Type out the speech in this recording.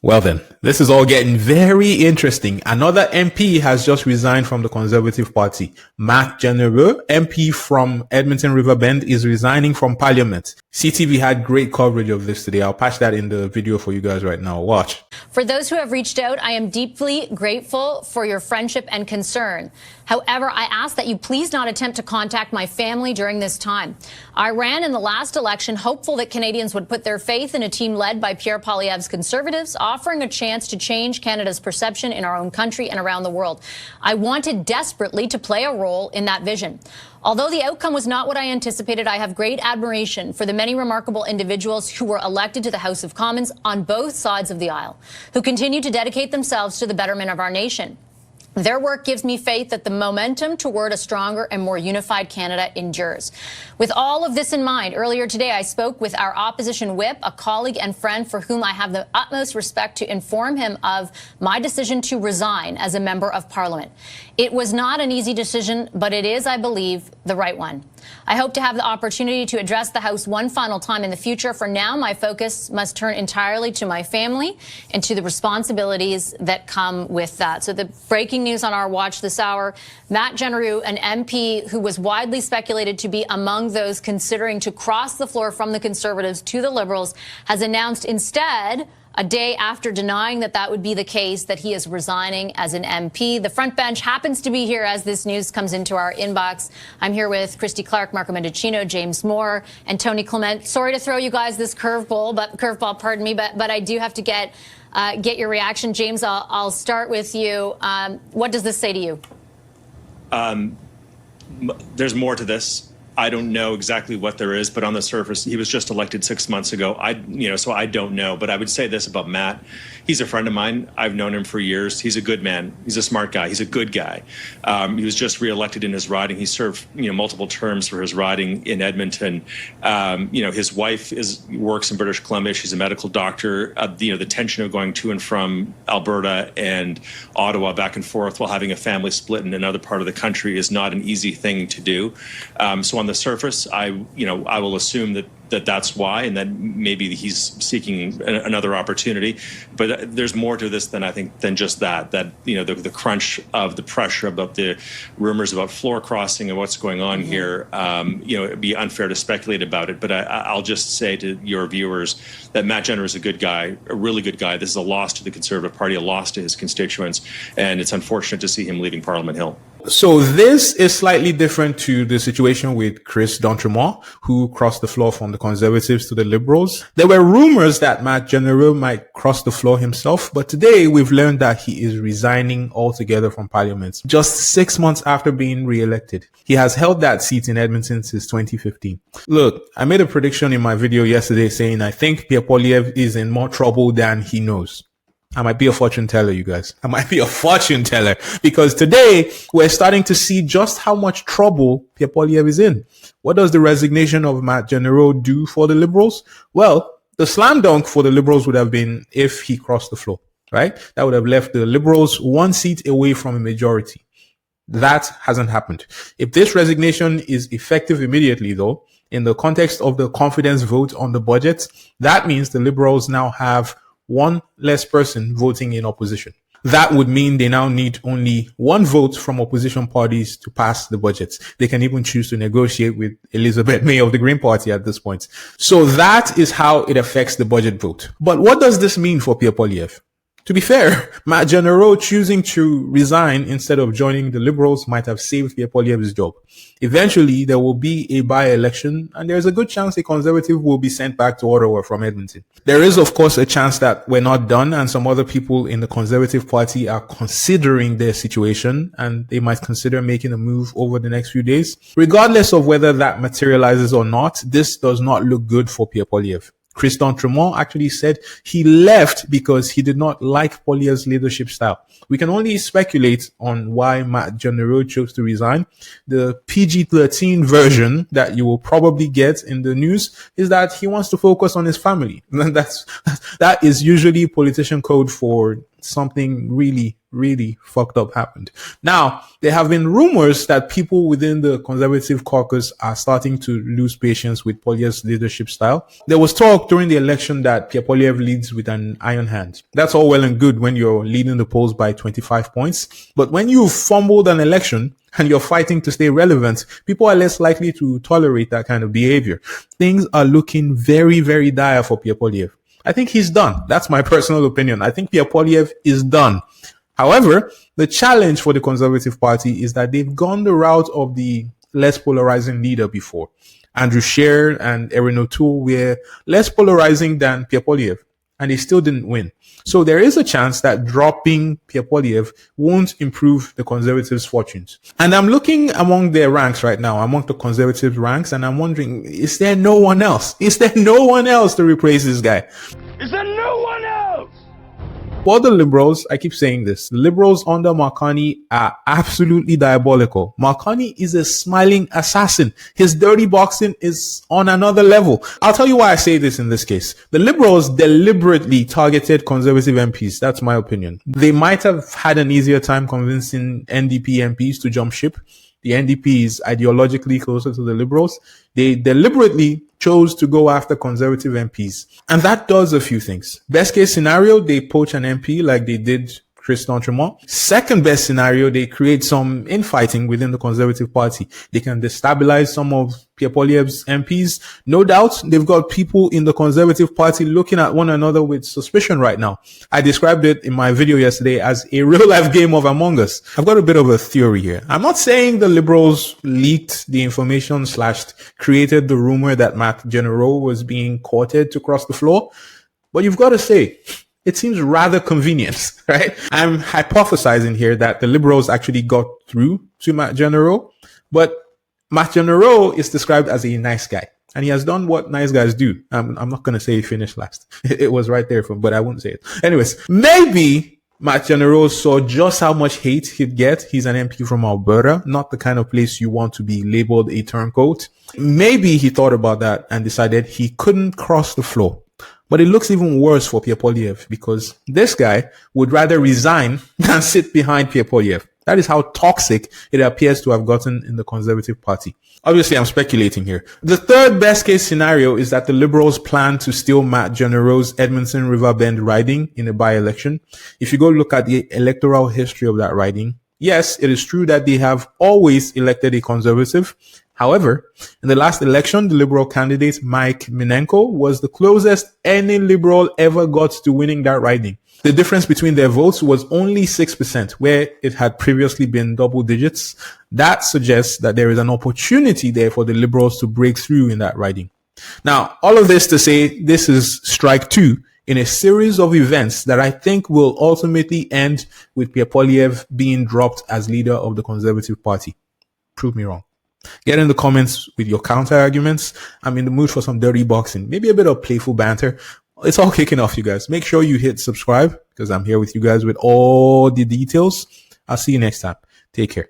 Well then, this is all getting very interesting. Another MP has just resigned from the Conservative Party. Matt Jeneroux, MP from Edmonton Riverbend, is resigning from Parliament. CTV had great coverage of this today. I'll patch that in the video for you guys right now. Watch. For those who have reached out, I am deeply grateful for your friendship and concern. However, I ask that you please not attempt to contact my family during this time. I ran in the last election hopeful that Canadians would put their faith in a team led by Pierre Poilievre's Conservatives, offering a chance to change Canada's perception in our own country and around the world. I wanted desperately to play a role in that vision. Although the outcome was not what I anticipated, I have great admiration for the many remarkable individuals who were elected to the House of Commons on both sides of the aisle, who continue to dedicate themselves to the betterment of our nation. Their work gives me faith that the momentum toward a stronger and more unified Canada endures. With all of this in mind, earlier today I spoke with our opposition whip, a colleague and friend for whom I have the utmost respect, to inform him of my decision to resign as a member of Parliament. It was not an easy decision, but it is, I believe, the right one. I hope to have the opportunity to address the House one final time in the future. For now, my focus must turn entirely to my family and to the responsibilities that come with that. So the breaking news on our watch this hour: Matt Jeneroux, an MP who was widely speculated to be among those considering to cross the floor from the Conservatives to the Liberals, has announced instead, a day after denying that that would be the case, that he is resigning as an MP. The front bench happens to be here as this news comes into our inbox. I'm here with Christy Clark, Marco Mendicino, James Moore, and Tony Clement. Sorry to throw you guys this curveball, pardon me, but I do have to get your reaction. James, I'll start with you. What does this say to you? There's more to this. I don't know exactly what there is, but on the surface, he was just elected 6 months ago. So I don't know. But I would say this about Matt: he's a friend of mine. I've known him for years. He's a good man. He's a smart guy. He's a good guy. He was just reelected in his riding. He served multiple terms for his riding in Edmonton. His wife works in British Columbia. She's a medical doctor. The tension of going to and from Alberta and Ottawa back and forth while having a family split in another part of the country is not an easy thing to do. So on the surface, I will assume that's why, and that maybe he's seeking another opportunity. But there's more to this than just that. The crunch of the pressure about the rumors about floor crossing and what's going on here. It'd be unfair to speculate about it. But I'll just say to your viewers that Matt Jeneroux is a good guy, a really good guy. This is a loss to the Conservative Party, a loss to his constituents, and it's unfortunate to see him leaving Parliament Hill. So this is slightly different to the situation with Chris D'Entremont, who crossed the floor from the Conservatives to the Liberals. There were rumors that Matt Jeneroux might cross the floor himself, but today we've learned that he is resigning altogether from Parliament just 6 months after being re-elected. He has held that seat in Edmonton since 2015. Look, I made a prediction in my video yesterday saying I think Pierre Poilievre is in more trouble than he knows. I might be a fortune teller, you guys. I might be a fortune teller, because today we're starting to see just how much trouble Pierre Poilievre is in. What does the resignation of Matt Jeneroux do for the Liberals? Well, the slam dunk for the Liberals would have been if he crossed the floor, right? That would have left the Liberals one seat away from a majority. That hasn't happened. If this resignation is effective immediately, though, in the context of the confidence vote on the budget, that means the Liberals now have one less person voting in opposition. That would mean they now need only one vote from opposition parties to pass the budget. They can even choose to negotiate with Elizabeth May of the Green Party at this point. So that is how it affects the budget vote. But what does this mean for Pierre Poilievre? To be fair, Matt Jeneroux choosing to resign instead of joining the Liberals might have saved Pierre Poilievre's job. Eventually, there will be a by-election, and there's a good chance a Conservative will be sent back to Ottawa from Edmonton. There is, of course, a chance that we're not done, and some other people in the Conservative Party are considering their situation, and they might consider making a move over the next few days. Regardless of whether that materializes or not, this does not look good for Pierre Poilievre. Chris D'Entremont actually said he left because he did not like Poilievre's leadership style. We can only speculate on why Matt Jeneroux chose to resign. The PG-13 version that you will probably get in the news is that he wants to focus on his family. That is usually politician code for something really, really fucked up happened. Now, there have been rumors that people within the Conservative caucus are starting to lose patience with Poilievre's leadership style. There was talk during the election that Pierre Poilievre leads with an iron hand. That's all well and good when you're leading the polls by 25 points. But when you've fumbled an election and you're fighting to stay relevant, people are less likely to tolerate that kind of behavior. Things are looking very, very dire for Pierre Poilievre. I think he's done. That's my personal opinion. I think Pierre Poilievre is done. However, the challenge for the Conservative Party is that they've gone the route of the less polarizing leader before. Andrew Scheer and Erin O'Toole were less polarizing than Pierre Poilievre, and they still didn't win. So there is a chance that dropping Pierre Poilievre won't improve the Conservatives' fortunes. And I'm looking among their ranks right now, among the Conservative ranks, and I'm wondering, is there no one else? Is there no one else to replace this guy? Is there no one else? For the Liberals, I keep saying this, the Liberals under Marconi are absolutely diabolical. Marconi is a smiling assassin. His dirty boxing is on another level. I'll tell you why I say this in this case. The Liberals deliberately targeted Conservative MPs. That's my opinion. They might have had an easier time convincing NDP MPs to jump ship. The NDP is ideologically closer to the Liberals. They deliberately chose to go after Conservative MPs. And that does a few things. Best case scenario, they poach an MP like they did Chris D'Entremont. Second best scenario, they create some infighting within the Conservative Party. They can destabilize some of Pierre Poilievre's MPs. No doubt, they've got people in the Conservative Party looking at one another with suspicion right now. I described it in my video yesterday as a real-life game of Among Us. I've got a bit of a theory here. I'm not saying the Liberals leaked the information / created the rumor that Matt Jeneroux was being courted to cross the floor, but you've got to say, it seems rather convenient, right? I'm hypothesizing here that the Liberals actually got through to Matt Jeneroux, but Matt Jeneroux is described as a nice guy, and he has done what nice guys do. I'm not going to say he finished last. It was right there, but I wouldn't say it. Anyways, maybe Matt Jeneroux saw just how much hate he'd get. He's an MP from Alberta, not the kind of place you want to be labeled a turncoat. Maybe he thought about that and decided he couldn't cross the floor. But it looks even worse for Pierre Poilievre because this guy would rather resign than sit behind Pierre Poilievre. That is how toxic it appears to have gotten in the Conservative Party. Obviously, I'm speculating here. The third best case scenario is that the Liberals plan to steal Matt Jeneroux's Edmonton Riverbend riding in a by-election. If you go look at the electoral history of that riding, yes, it is true that they have always elected a Conservative. However, in the last election, the Liberal candidate Mike Minenko was the closest any Liberal ever got to winning that riding. The difference between their votes was only 6%, where it had previously been double digits. That suggests that there is an opportunity there for the Liberals to break through in that riding. Now, all of this to say, this is strike two in a series of events that I think will ultimately end with Pierre Poilievre being dropped as leader of the Conservative Party. Prove me wrong. Get in the comments with your counter arguments. I'm in the mood for some dirty boxing, maybe a bit of playful banter. It's all kicking off, you guys. Make sure you hit subscribe because I'm here with you guys with all the details. I'll see you next time. Take care.